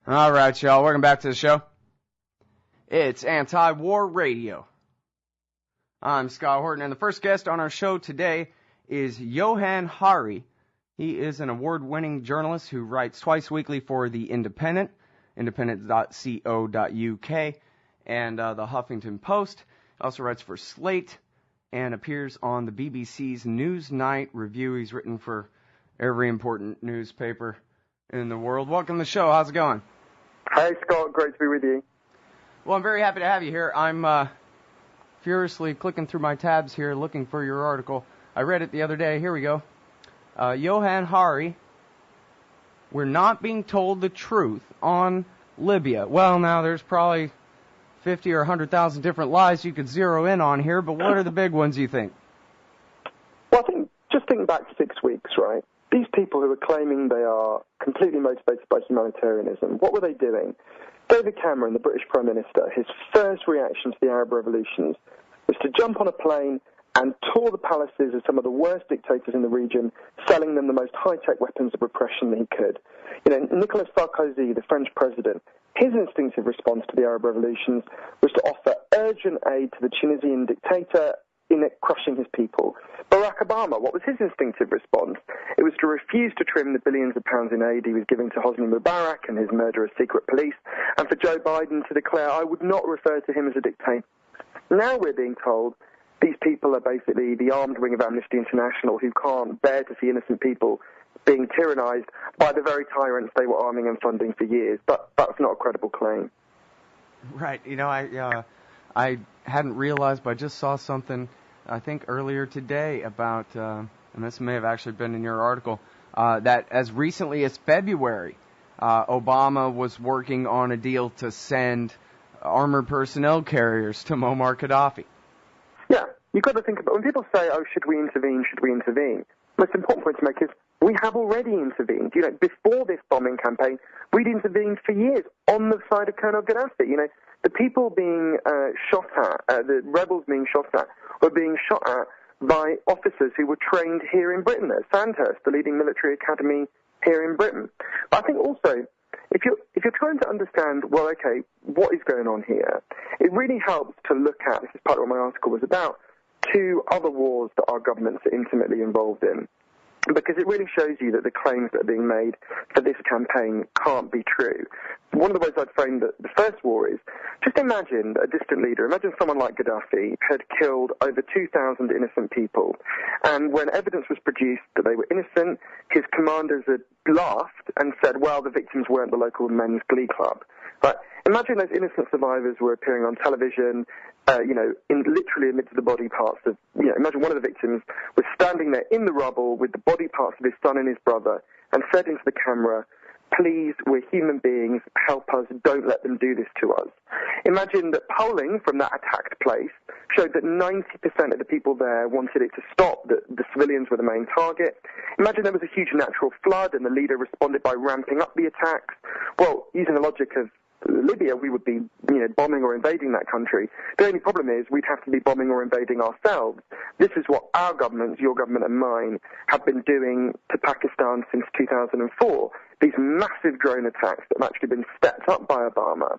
All right, y'all. Welcome back to the show. It's Anti-War Radio. I'm Scott Horton, and the first guest on our show today is Johann Hari. He is an award-winning journalist who writes twice weekly for The Independent, independent.co.uk, and the Huffington Post. He also writes for Slate and appears on the BBC's Newsnight Review. He's written for every important newspaper in the world. Welcome to the show. How's it going? Hey, Scott. Great to be with you. Well, I'm very happy to have you here. I'm furiously clicking through my tabs here looking for your article. I read it the other day. Here we go. Johann Hari, we're not being told the truth on Libya. Well, now there's probably 50 or 100,000 different lies you could zero in on here, but what are the big ones, you think? Well, just think back 6 weeks, right? These people who are claiming they are completely motivated by humanitarianism, what were they doing? David Cameron, the British Prime Minister, his first reaction to the Arab revolutions was to jump on a plane and tour the palaces of some of the worst dictators in the region, selling them the most high-tech weapons of repression that he could. Nicolas Sarkozy, the French president, his instinctive response to the Arab revolutions was to offer urgent aid to the Tunisian dictator in crushing his people. Barack Obama, what was his instinctive response? It was to refuse to trim the billions of pounds in aid he was giving to Hosni Mubarak and his murderous secret police, and for Joe Biden to declare, I would not refer to him as a dictator. Now we're being told these people are basically the armed wing of Amnesty International who can't bear to see innocent people being tyrannized by the very tyrants they were arming and funding for years. But that's not a credible claim. Right. I hadn't realized, but I just saw something, I think, earlier today about, and this may have actually been in your article, that as recently as February, Obama was working on a deal to send armored personnel carriers to Muammar Gaddafi. Yeah, you've got to think about, when people say, oh, should we intervene? The most important point to make is we have already intervened. Before this bombing campaign, we'd intervened for years on the side of Colonel Gaddafi. The people being shot at, the rebels being shot at, were being shot at by officers who were trained here in Britain at Sandhurst, the leading military academy here in Britain. But I think also, if you're trying to understand, well, okay, what is going on here, it really helps to look at, this is part of what my article was about, 2 other wars that our governments are intimately involved in. Because it really shows you that the claims that are being made for this campaign can't be true. One of the ways I'd frame the first war is, just imagine a distant leader, imagine someone like Gaddafi had killed over 2,000 innocent people, and when evidence was produced that they were innocent, his commanders had laughed and said, well, the victims weren't the local men's glee club. But imagine those innocent survivors were appearing on television, literally amidst the body parts of, imagine one of the victims was standing there in the rubble with the body parts of his son and his brother and said into the camera, please, we're human beings, help us, don't let them do this to us. Imagine that polling from that attacked place showed that 90% of the people there wanted it to stop, that the civilians were the main target. Imagine there was a huge natural flood and the leader responded by ramping up the attacks. Well, using the logic of Libya, we would be, bombing or invading that country. The only problem is we'd have to be bombing or invading ourselves. This is what our governments, your government and mine, have been doing to Pakistan since 2004. These massive drone attacks that have actually been stepped up by Obama,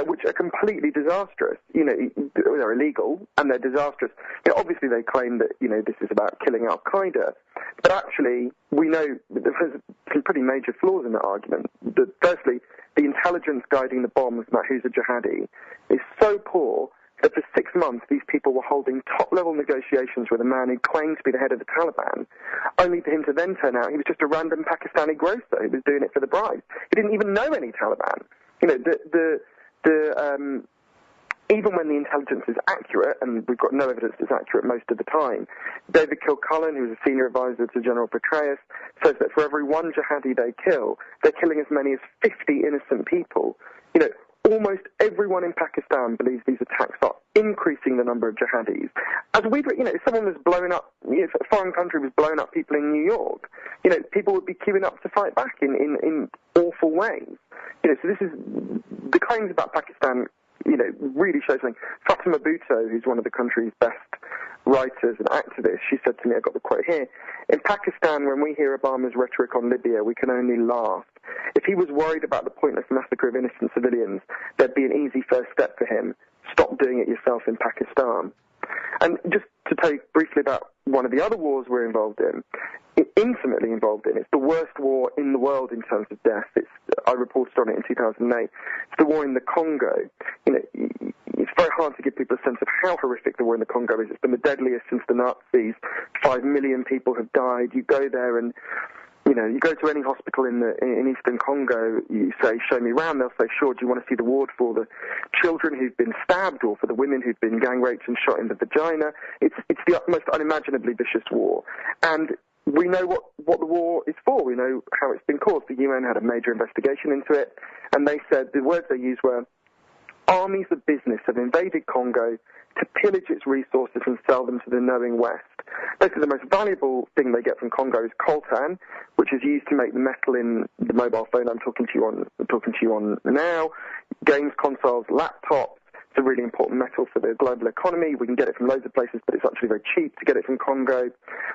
which are completely disastrous. They're illegal and they're disastrous. Obviously they claim that, this is about killing Al-Qaeda. But actually, we know that there's some pretty major flaws in that argument. Firstly, the intelligence guiding the bombs about who's a jihadi is so poor that for 6 months these people were holding top-level negotiations with a man who claimed to be the head of the Taliban, only for him to then turn out he was just a random Pakistani grocer who was doing it for the bribe. He didn't even know any Taliban. Even when the intelligence is accurate, and we've got no evidence it's accurate most of the time, David Kilcullen, who was a senior advisor to General Petraeus, says that for every 1 jihadi they kill, they're killing as many as 50 innocent people. Almost everyone in Pakistan believes these attacks are increasing the number of jihadis. As if someone was blowing up, if a foreign country was blowing up people in New York, people would be queuing up to fight back in awful ways. So this is, the claims about Pakistan really shows something. Fatima Bhutto, who's one of the country's best writers and activists. She said to me, I got the quote here, in Pakistan, when we hear Obama's rhetoric on Libya, we can only laugh. If he was worried about the pointless massacre of innocent civilians, there'd be an easy first step for him. Stop doing it yourself in Pakistan. And just to tell you briefly about one of the other wars we're involved in, intimately involved in, it's the worst war in the world in terms of death. I reported on it in 2008. It's the war in the Congo. It's very hard to give people a sense of how horrific the war in the Congo is. It's been the deadliest since the Nazis. 5 million people have died. You go there and you go to any hospital in eastern Congo, you say, show me around, they'll say, sure, do you want to see the ward for the children who've been stabbed or for the women who've been gang raped and shot in the vagina? It's the most unimaginably vicious war. And we know what the war is for. We know how it's been caused. The UN had a major investigation into it, and they said the words they used were, armies of business have invaded Congo to pillage its resources and sell them to the knowing West. Basically, the most valuable thing they get from Congo is coltan, which is used to make the metal in the mobile phone I'm talking to you on now, games consoles, laptops. It's a really important metal for the global economy. We can get it from loads of places, but it's actually very cheap to get it from Congo.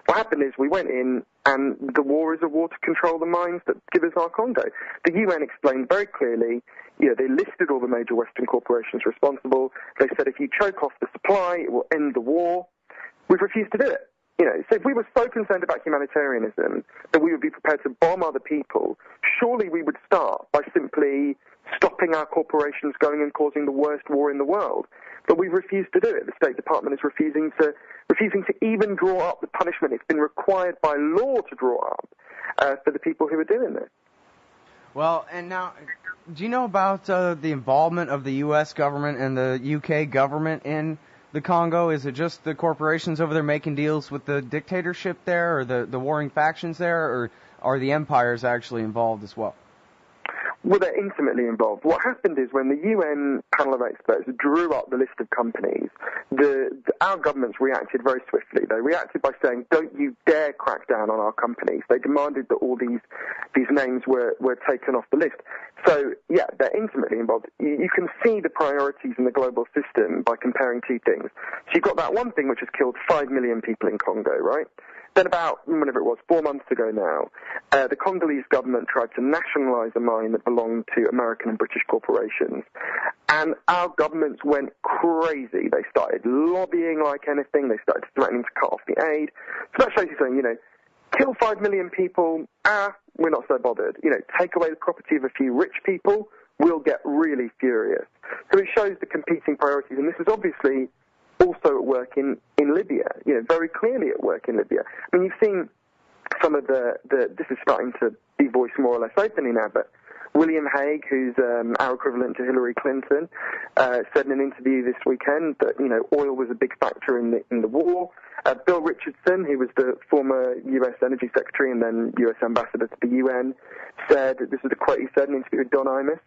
What happened is we went in, and the war is a war to control the mines that give us our Congo. The UN explained very clearly, they listed all the major Western corporations responsible. They said if you choke off the supply, it will end the war. We've refused to do it. So if we were so concerned about humanitarianism that we would be prepared to bomb other people, surely we would start by simply stopping our corporations going and causing the worst war in the world. But we've refused to do it. The State Department is refusing to even draw up the punishment it's been required by law to draw up for the people who are doing this. Well, and now, do you know about the involvement of the U.S. government and the U.K. government in the Congo? Is it just the corporations over there making deals with the dictatorship there, or the warring factions there, or are the empires actually involved as well? Well, they're intimately involved. What happened is when the UN panel of experts drew up the list of companies, our governments reacted very swiftly. They reacted by saying, don't you dare crack down on our companies. They demanded that all these names were taken off the list. So, yeah, they're intimately involved. You can see the priorities in the global system by comparing two things. So you've got that one thing which has killed 5 million people in Congo, right? Then about, whenever it was, 4 months ago now, the Congolese government tried to nationalize a mine that belonged to American and British corporations. And our governments went crazy. They started lobbying like anything. They started threatening to cut off the aid. So that shows you saying, kill 5 million people, we're not so bothered. Take away the property of a few rich people, we'll get really furious. So it shows the competing priorities. And this is obviously also at work in Libya, very clearly at work in Libya. I mean, you've seen some of this is starting to be voiced more or less openly now, but William Hague, who's our equivalent to Hillary Clinton, said in an interview this weekend that, oil was a big factor in the war. Bill Richardson, who was the former U.S. Energy Secretary and then U.S. Ambassador to the UN, said, this is a quote he said in an interview with Don Imus,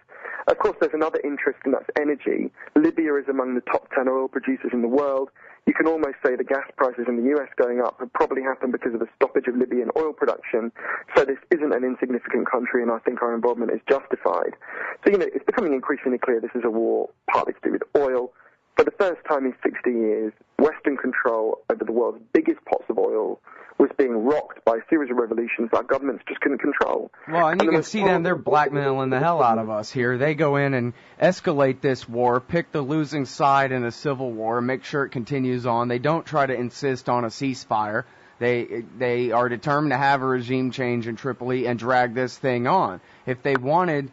of course there's another interest, and that's energy. Libya is among the top 10 oil producers in the world. You can almost say the gas prices in the U.S. going up have probably happened because of the stoppage of Libyan oil production. So this isn't an insignificant country, and I think our involvement is justified. So, it's becoming increasingly clear this is a war partly to do with oil. For the first time in 60 years, Western control over the world's biggest pots of oil was being rocked by a series of revolutions our governments just couldn't control. Well, and you can see them, they're blackmailing the hell out of us here. They go in and escalate this war, pick the losing side in a civil war, make sure it continues on. They don't try to insist on a ceasefire. They are determined to have a regime change in Tripoli and drag this thing on. If they wanted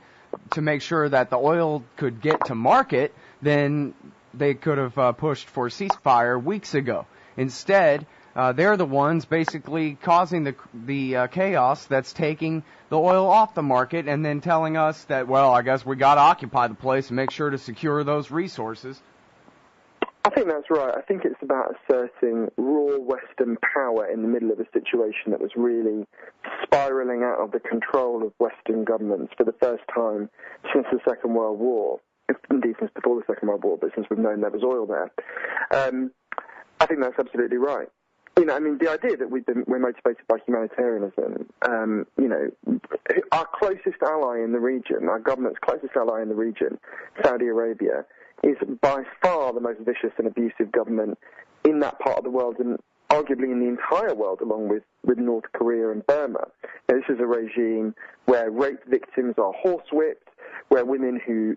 to make sure that the oil could get to market, then they could have pushed for a ceasefire weeks ago. Instead, they're the ones basically causing the chaos that's taking the oil off the market and then telling us that, well, I guess we got to occupy the place and make sure to secure those resources. I think that's right. I think it's about asserting raw Western power in the middle of a situation that was really spiraling out of the control of Western governments for the first time since the Second World War. Indeed, since before the Second World War, but since we've known there was oil there. I think that's absolutely right. The idea that we're motivated by humanitarianism, our closest ally in the region, our government's closest ally in the region, Saudi Arabia, is by far the most vicious and abusive government in that part of the world and arguably in the entire world, along with North Korea and Burma. Now, this is a regime where rape victims are horsewhipped, where women who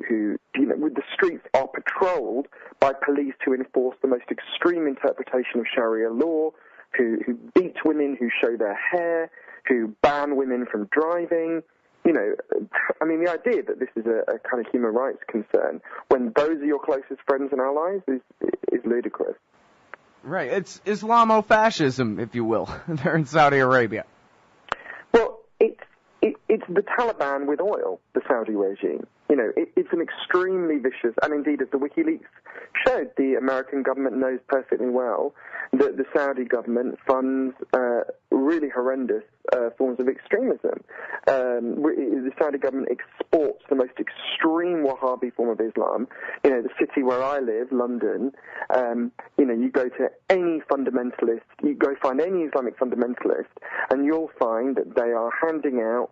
with the streets are patrolled by police who enforce the most extreme interpretation of Sharia law, who beat women who show their hair, who ban women from driving. I mean, the idea that this is a kind of human rights concern when those are your closest friends and allies is ludicrous. Right. It's Islamofascism, if you will. They're in Saudi Arabia. Well, it's the Taliban with oil, the Saudi regime. It's an extremely vicious, and indeed, as the WikiLeaks showed, the American government knows perfectly well that the Saudi government funds really horrendous forms of extremism. The Saudi government exports the most extreme Wahhabi form of Islam. The city where I live, London, you go to any fundamentalist, you go find any Islamic fundamentalist, and you'll find that they are handing out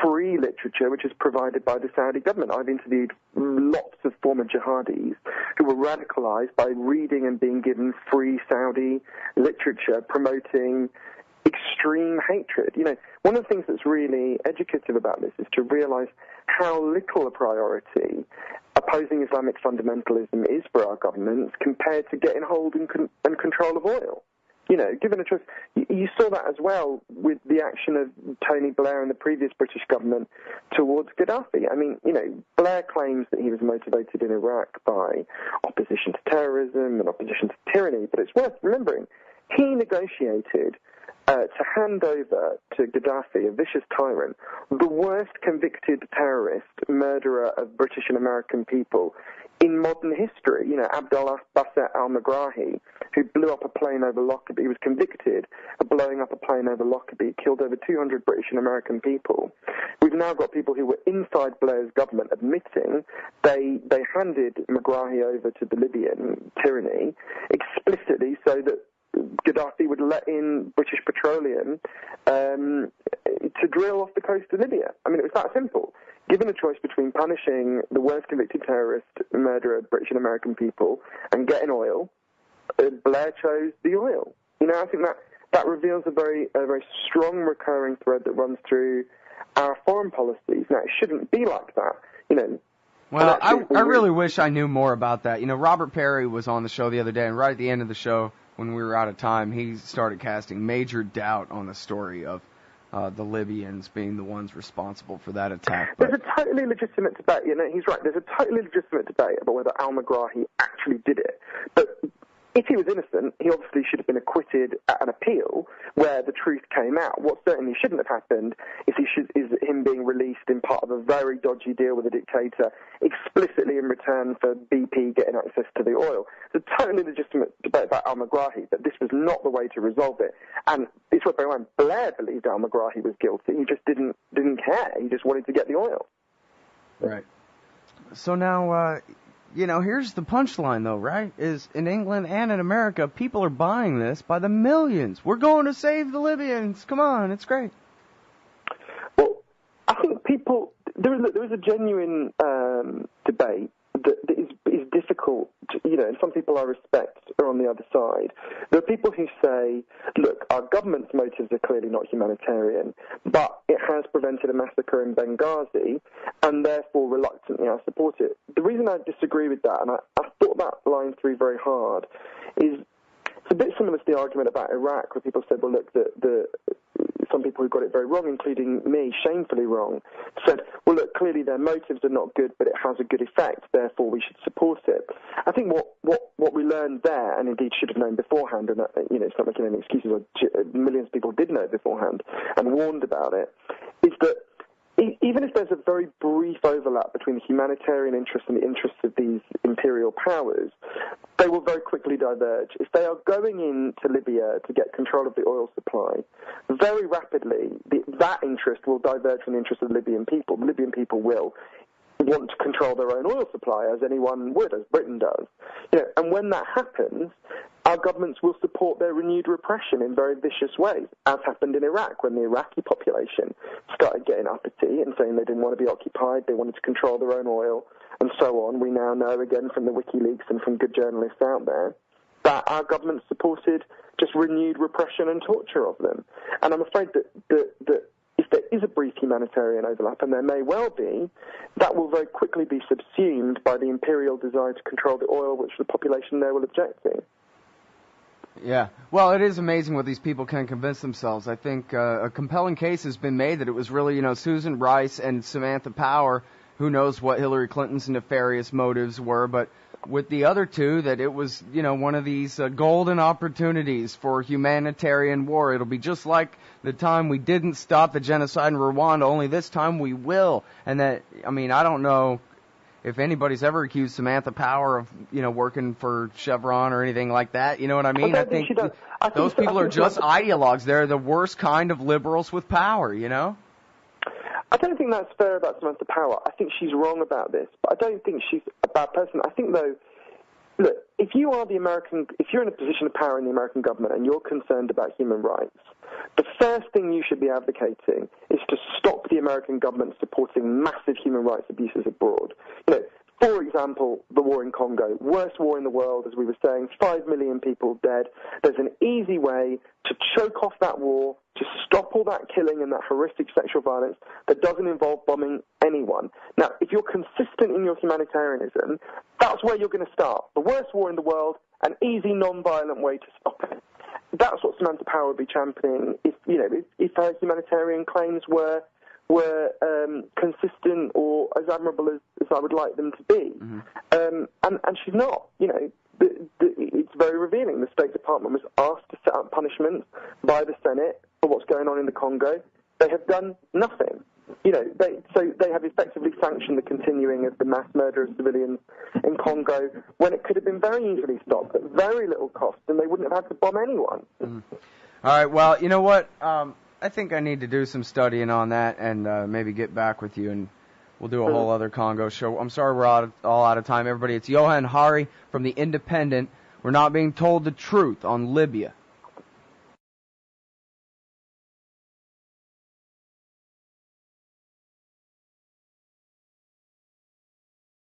free literature which is provided by the Saudi government. I've interviewed lots of former jihadis who were radicalized by reading and being given free Saudi literature promoting extreme hatred. One of the things that's really educative about this is to realize how little a priority opposing Islamic fundamentalism is for our governments compared to getting hold and control of oil. Given a choice, you saw that as well with the action of Tony Blair and the previous British government towards Gaddafi. I mean, Blair claims that he was motivated in Iraq by opposition to terrorism and opposition to tyranny, but it's worth remembering he negotiated to hand over to Gaddafi, a vicious tyrant, the worst convicted terrorist, murderer of British and American people in modern history. Abdel Baset al-Megrahi, who blew up a plane over Lockerbie, he was convicted of blowing up a plane over Lockerbie, killed over 200 British and American people. We've now got people who were inside Blair's government admitting they handed Megrahi over to the Libyan tyranny explicitly so that Gaddafi would let in British petroleum to drill off the coast of Libya. I mean, it was that simple. Given a choice between punishing the worst convicted terrorist murderer of British and American people and getting oil, Blair chose the oil. I think that reveals a very strong recurring thread that runs through our foreign policies. Now, it shouldn't be like that, Well, I really wish I knew more about that. Robert Perry was on the show the other day, and right at the end of the show, when we were out of time, he started casting major doubt on the story of the Libyans being the ones responsible for that attack. There's a totally legitimate debate. He's right. There's a totally legitimate debate about whether al-Megrahi actually did it. But if he was innocent, he obviously should have been acquitted at an appeal where the truth came out. What certainly shouldn't have happened is him being released in part of a very dodgy deal with a dictator, explicitly in return for BP getting access to the oil. It's a totally legitimate debate about al-Megrahi, but this was not the way to resolve it. And it's what Blair believed al-Megrahi was guilty. He just didn't care. He just wanted to get the oil. Right. So now, here's the punchline, though, right? Is in England and in America, people are buying this by the millions. We're going to save the Libyans. Come on, it's great. Well, I think there is a genuine debate that is difficult, and some people I respect are on the other side. There are people who say, look, our government's motives are clearly not humanitarian, but it has prevented a massacre in Benghazi, and therefore reluctantly I support it. The reason I disagree with that, and I thought that line through very hard, is it's a bit similar to the argument about Iraq, where people said, well, look, some people who got it very wrong, including me, shamefully wrong, said, well, look, clearly their motives are not good, but it has a good effect, therefore we should support it. I think what we learned there, and indeed should have known beforehand, and it's not making any excuses, millions of people did know beforehand and warned about it, is that even if there's a very brief overlap between the humanitarian interests and the interests of these imperial powers, they will very quickly diverge. If they are going into Libya to get control of the oil supply, very rapidly that interest will diverge from the interest of the Libyan people. The Libyan people will want to control their own oil supply, as anyone would, as Britain does. And when that happens, our governments will support their renewed repression in very vicious ways, as happened in Iraq, when the Iraqi population started getting uppity and saying they didn't want to be occupied, they wanted to control their own oil, and so on. We now know, again, from the WikiLeaks and from good journalists out there, that our government supported just renewed repression and torture of them. And I'm afraid that if there is a brief humanitarian overlap, and there may well be, that will very quickly be subsumed by the imperial desire to control the oil, which the population there will object to. Yeah. Well, it is amazing what these people can convince themselves. I think a compelling case has been made that it was really, Susan Rice and Samantha Power. Who knows what Hillary Clinton's nefarious motives were, but with the other two, that it was, one of these golden opportunities for humanitarian war. It'll be just like the time we didn't stop the genocide in Rwanda, only this time we will. And that, I don't know if anybody's ever accused Samantha Power of, working for Chevron or anything like that. You know what I mean? I think those people are just ideologues. They're the worst kind of liberals with power, I don't think that's fair about Samantha Power. I think she's wrong about this, but I don't think she's a bad person. I think, though, look, if you're in a position of power in the American government and you're concerned about human rights, the first thing you should be advocating is to stop the American government supporting massive human rights abuses abroad. For example, the war in Congo, worst war in the world, as we were saying, 5 million people dead. There's an easy way to choke off that war, to stop all that killing and that horrific sexual violence that doesn't involve bombing anyone. Now, if you're consistent in your humanitarianism, that's where you're going to start. The worst war in the world, an easy, non-violent way to stop it. That's what Samantha Power would be championing if her humanitarian claims were consistent or as admirable as I would like them to be. Mm-hmm. And she's not. It's very revealing. The State Department was asked to set up punishments by the Senate for what's going on in the Congo. They have done nothing. They have effectively sanctioned the continuing of the mass murder of civilians in Congo when it could have been very easily stopped at very little cost, and they wouldn't have had to bomb anyone. Mm-hmm. All right. Well, you know what? I think I need to do some studying on that and maybe get back with you, and we'll do a whole other Congo show. I'm sorry we're all out of time, everybody. It's Johann Hari from The Independent. We're not being told the truth on Libya.